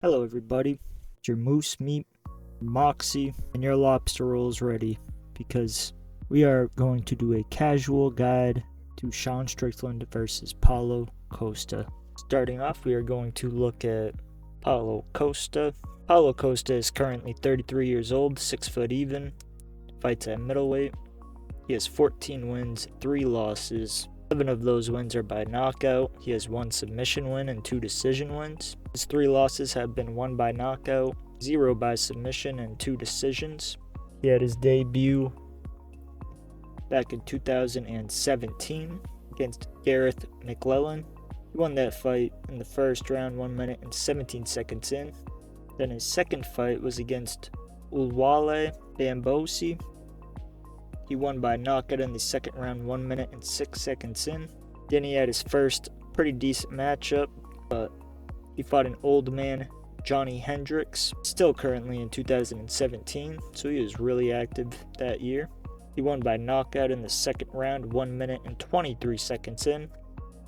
Hello everybody, it's your moose meat, moxie, and your lobster rolls ready because we are going to do a casual guide to Sean Strickland versus Paulo Costa. Starting off, we are going to look at Paulo Costa. Paulo Costa is currently 33 years old, 6 foot even, fights at middleweight. He has 14 wins, 3 losses. 7 of those wins are by knockout. He has 1 submission win and 2 decision wins. His 3 losses have been 1 by knockout, 0 by submission, and 2 decisions. He had his debut back in 2017 against Gareth McLellan. He won that fight in the first round, 1 minute and 17 seconds in. Then his second fight was against Ulwale Bambosi. He won by knockout in the second round, 1 minute and 6 seconds in. Then he had his first pretty decent matchup, but he fought an old man, Johnny Hendricks, still currently in 2017, so he was really active that year. He won by knockout in the second round, 1 minute and 23 seconds in.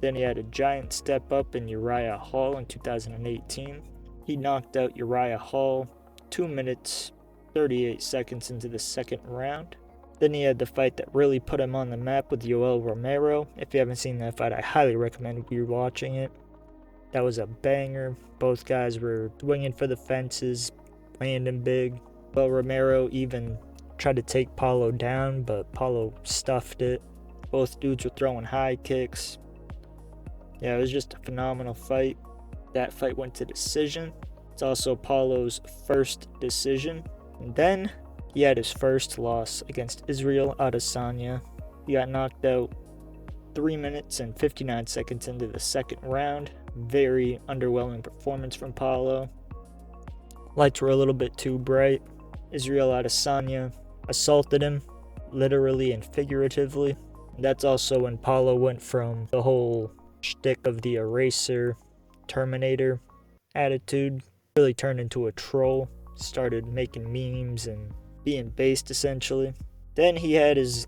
Then he had a giant step up in Uriah Hall in 2018. He knocked out Uriah Hall 2 minutes, 38 seconds into the second round. Then he had the fight that really put him on the map with Yoel Romero. If you haven't seen that fight, I highly recommend rewatching it. That was a banger. Both guys were swinging for the fences, landing big. Yoel Romero even tried to take Paulo down, but Paulo stuffed it. Both dudes were throwing high kicks. Yeah, it was just a phenomenal fight. That fight went to decision. It's also Paulo's first decision. And then he had his first loss against Israel Adesanya. He got knocked out 3 minutes and 59 seconds into the second round. Very underwhelming performance from Paulo. Lights were a little bit too bright. Israel Adesanya assaulted him, literally and figuratively. And that's also when Paulo went from the whole shtick of the eraser, Terminator attitude, really turned into a troll. Started making memes and being based essentially. Then he had his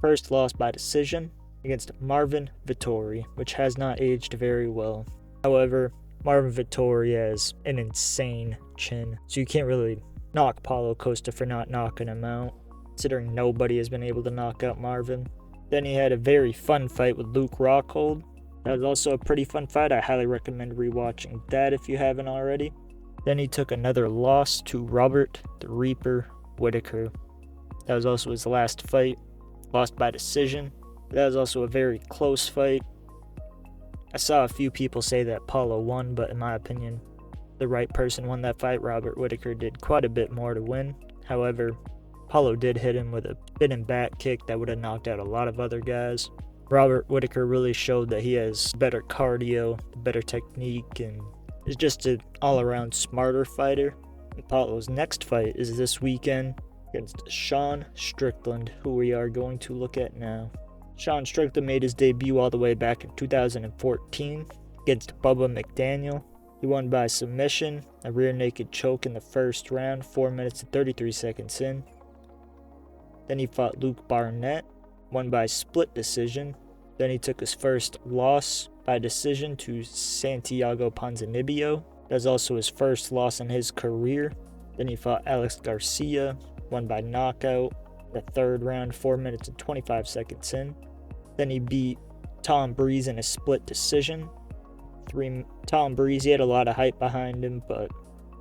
first loss by decision against Marvin Vettori, which has not aged very well. However, Marvin Vettori has an insane chin, so you can't really knock Paulo Costa for not knocking him out, considering nobody has been able to knock out Marvin. Then he had a very fun fight with Luke Rockhold. That was also a pretty fun fight. I highly recommend rewatching that if you haven't already. Then he took another loss to Robert the Reaper Whittaker. That was also his last fight, lost by decision. That was also a very close fight. I saw a few people say that Paulo won, but in my opinion, the right person won that fight. Robert Whittaker did quite a bit more to win. However, Paulo did hit him with a spinning back kick that would have knocked out a lot of other guys. Robert Whittaker really showed that he has better cardio, better technique, and is just an all-around smarter fighter. And Paulo's next fight is this weekend against Sean Strickland, who we are going to look at now. Sean Strickland made his debut all the way back in 2014 against Bubba McDaniel. He won by submission, a rear naked choke in the first round, 4 minutes and 33 seconds in. Then he fought Luke Barnett, won by split decision. Then he took his first loss by decision to Santiago Ponzinibbio. That was also his first loss in his career. Then he fought Alex Garcia, won by knockout, the third round, 4 minutes and 25 seconds in. Then he beat Tom Breeze in a split decision. Tom Breeze, he had a lot of hype behind him, but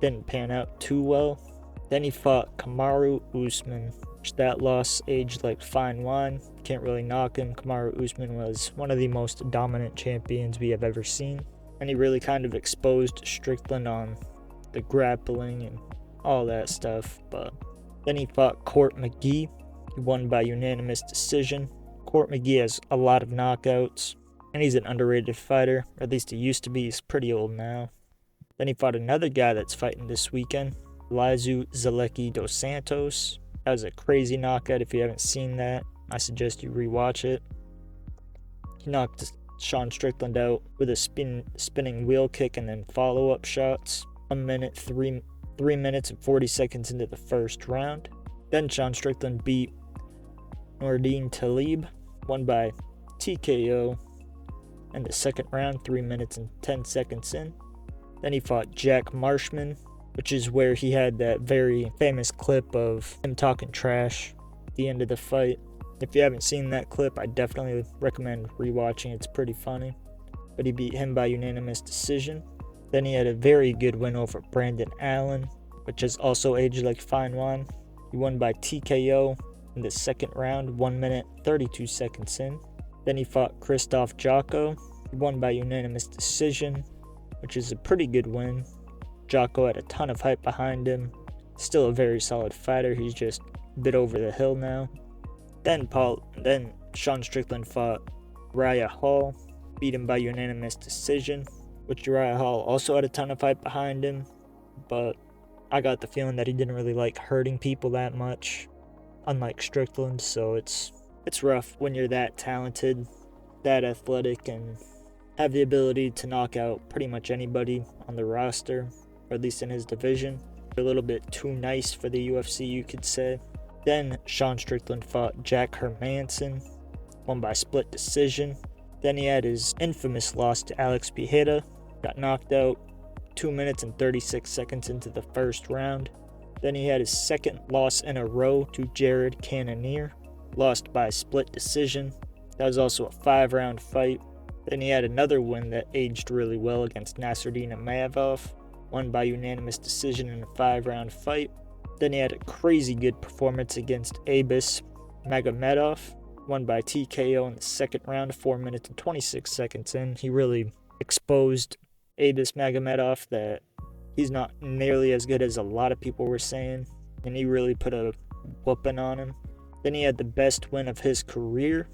didn't pan out too well. Then he fought Kamaru Usman. That loss aged like fine wine. Can't really knock him. Kamaru Usman was one of the most dominant champions we have ever seen. And he really kind of exposed Strickland on the grappling and all that stuff. But then he fought Court McGee. He won by unanimous decision. Court McGee has a lot of knockouts. And he's an underrated fighter. Or at least he used to be. He's pretty old now. Then he fought another guy that's fighting this weekend, Lizu Zaleski dos Santos. That was a crazy knockout. If you haven't seen that, I suggest you rewatch it. He knocked Sean Strickland out with a spinning wheel kick and then follow-up shots. 1 minute, 3 minutes and 40 seconds into the first round. Then Sean Strickland beat Nordine Talib, won by TKO in the second round, 3 minutes and 10 seconds in. Then he fought Jack Marshman, which is where he had that very famous clip of him talking trash at the end of the fight. If you haven't seen that clip, I definitely recommend rewatching. It's pretty funny. But he beat him by unanimous decision. Then he had a very good win over Brandon Allen, which has also aged like fine wine. He won by TKO in the second round, 1 minute 32 seconds in. Then he fought Krzysztof Jotko. He won by unanimous decision, which is a pretty good win. Jotko had a ton of hype behind him. Still a very solid fighter. He's just a bit over the hill now. Then Sean Strickland fought Uriah Hall, beat him by unanimous decision, which Uriah Hall also had a ton of hype behind him, but I got the feeling that he didn't really like hurting people that much, unlike Strickland. So it's rough when you're that talented, that athletic, and have the ability to knock out pretty much anybody on the roster, or at least in his division. A little bit too nice for the UFC, you could say. Then Sean Strickland fought Jack Hermanson, won by split decision. Then he had his infamous loss to Alex Pereira, got knocked out 2 minutes and 36 seconds into the first round. Then he had his second loss in a row to Jared Cannonier, lost by split decision. That was also a 5-round fight. Then he had another win that aged really well against Nasruddin Imavov, won by unanimous decision in a 5-round fight. Then he had a crazy good performance against Abus Magomedov, won by TKO in the second round, 4 minutes and 26 seconds in. He really exposed Abus Magomedov that he's not nearly as good as a lot of people were saying, and he really put a whooping on him. Then he had the best win of his career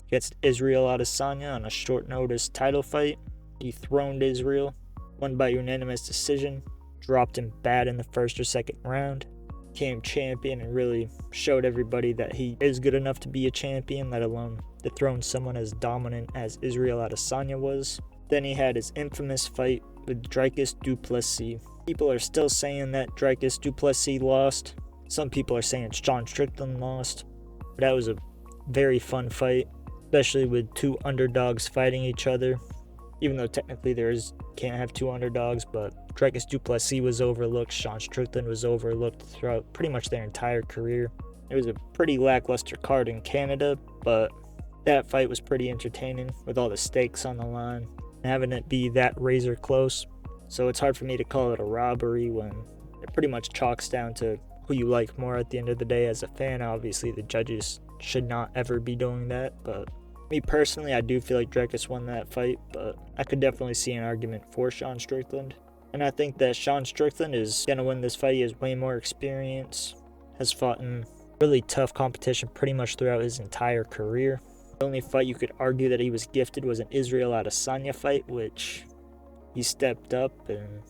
against Israel Adesanya on a short notice title fight. He throned Israel, won by unanimous decision, dropped him bad in the first or second round, became champion, and really showed everybody that he is good enough to be a champion, let alone dethrone someone as dominant as Israel Adesanya was. Then he had his infamous fight with Dricus du Plessis. People are still saying that Dricus du Plessis lost. Some people are saying Sean Strickland lost. But that was a very fun fight, especially with two underdogs fighting each other. Even though technically can't have two underdogs, but Dricus du Plessis was overlooked. Sean Strickland was overlooked throughout pretty much their entire career. It was a pretty lackluster card in Canada, but that fight was pretty entertaining with all the stakes on the line and having it be that razor close. So it's hard for me to call it a robbery when it pretty much chalks down to who you like more at the end of the day. As a fan, obviously the judges should not ever be doing that, but me personally, I do feel like Dricus won that fight, but I could definitely see an argument for Sean Strickland. And I think that Sean Strickland is going to win this fight. He has way more experience, has fought in really tough competition pretty much throughout his entire career. The only fight you could argue that he was gifted was an Israel Adesanya fight, which he stepped up and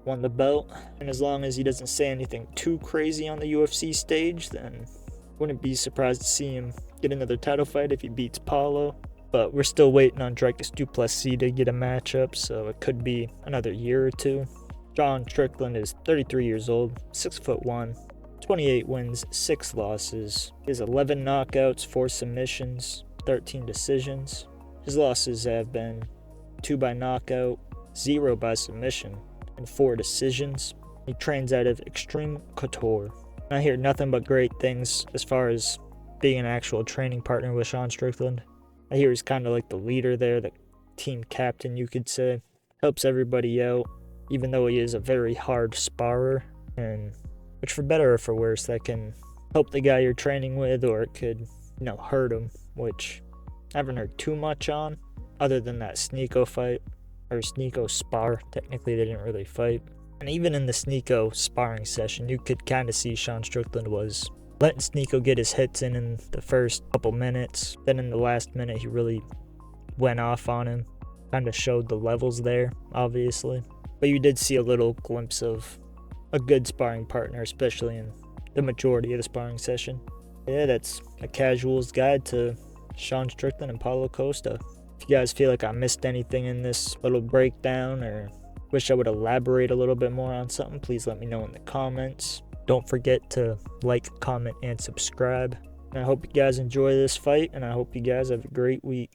won the belt. And as long as he doesn't say anything too crazy on the UFC stage, then wouldn't be surprised to see him get another title fight if he beats Paulo. But we're still waiting on Dricus du Plessis to get a matchup, so it could be another year or two. Sean Strickland is 33 years old, 6'1", 28 wins, 6 losses. He has 11 knockouts, 4 submissions, 13 decisions. His losses have been 2 by knockout, 0 by submission, and 4 decisions. He trains out of Extreme Couture. I hear nothing but great things as far as being an actual training partner with Sean Strickland. I hear he's kind of like the leader there, the team captain, you could say. Helps everybody out, even though he is a very hard sparrer, and which for better or for worse, that can help the guy you're training with, or it could, hurt him, which I haven't heard too much on, other than that Sneeko fight, or Sneeko spar. Technically, they didn't really fight. And even in the Sneeko sparring session, you could kind of see Sean Strickland was letting Sneeko get his hits in the first couple minutes. Then in the last minute, he really went off on him. Kind of showed the levels there, obviously. But you did see a little glimpse of a good sparring partner, especially in the majority of the sparring session. Yeah, that's a casual's guide to Sean Strickland and Paulo Costa. If you guys feel like I missed anything in this little breakdown, or wish I would elaborate a little bit more on something, please let me know in the comments. Don't forget to like, comment, and subscribe. And I hope you guys enjoy this fight, and I hope you guys have a great week.